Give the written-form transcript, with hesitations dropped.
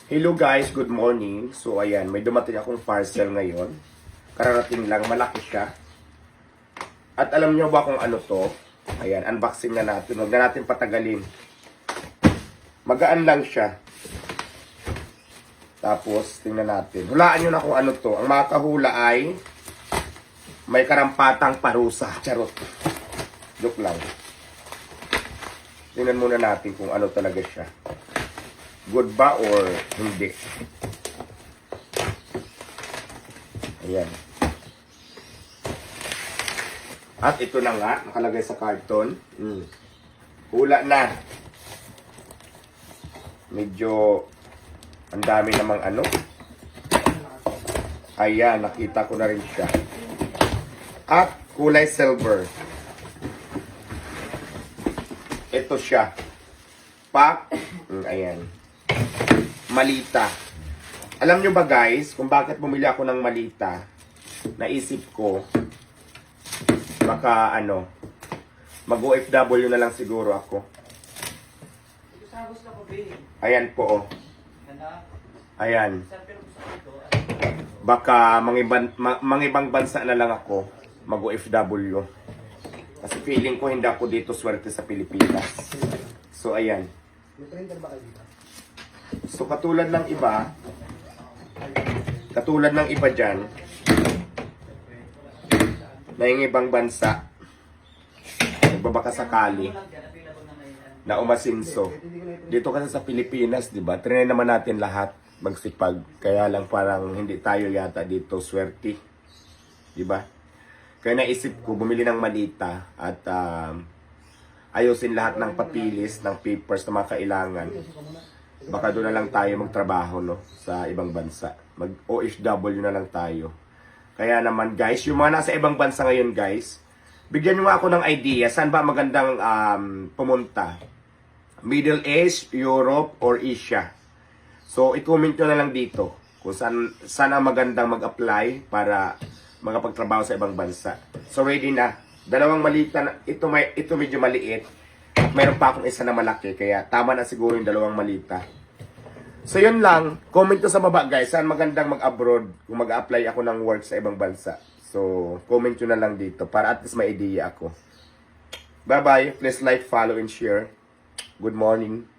Hello guys, good morning. So ayan, may dumating akong parcel ngayon. Kararating lang, malaki siya. At alam nyo ba kung ano to? Ayan, unboxing na natin. Huwag na natin patagalin. Magaan lang siya. Tapos, tingnan natin. Hulaan nyo na kung ano to. Ang makakahula ay may karampatang parusa. Charot. Joke lang. Tingnan muna natin kung ano talaga siya. Good ba or hindi? Ayan. At ito na nga, nakalagay sa karton. Hula na. Medyo ang dami namang ano. Ayan, nakita ko na rin siya. At kulay silver. Ito siya. Pack. Ayan. Malita. Alam nyo ba guys, kung bakit bumili ako ng malita? Naisip ko, baka ano, mag-OFW na lang siguro ako. Ayan po oh. Ayan. Baka mangibang bansa na lang ako, mag-OFW. Kasi feeling ko hindi ako dito swerte sa Pilipinas. So ayan. So katulad ng iba dyan, na yung ibang bansa, nagbabaka sakali, na umasinso. Dito kasi sa Pilipinas, di ba? Trinay naman natin lahat magsipag. Kaya lang parang hindi tayo yata dito swerte. Di ba? Kaya naisip ko, bumili ng malita at ayusin lahat ng papilis, ng papers na mga kailangan. Baka doon na lang tayo magtrabaho, no? Sa ibang bansa. Mag-OFW na lang tayo. Kaya naman guys, yung mga nasa ibang bansa ngayon guys, bigyan nyo nga ako ng idea, saan ba magandang pumunta? Middle East, Europe, or Asia? So, i-comment nyo na lang dito kung saan ang magandang mag-apply para makapagtrabaho sa ibang bansa. So, ready na. Dalawang malita na, ito medyo maliit. At mayroon pa akong isa na malaki, kaya tama na siguro yung dalawang malita. So yun lang, comment ko sa baba guys, saan magandang mag-abroad kung mag-apply ako ng work sa ibang bansa. So, comment nyo na lang dito para at least may idea ako. Bye-bye, please like, follow, and share. Good morning.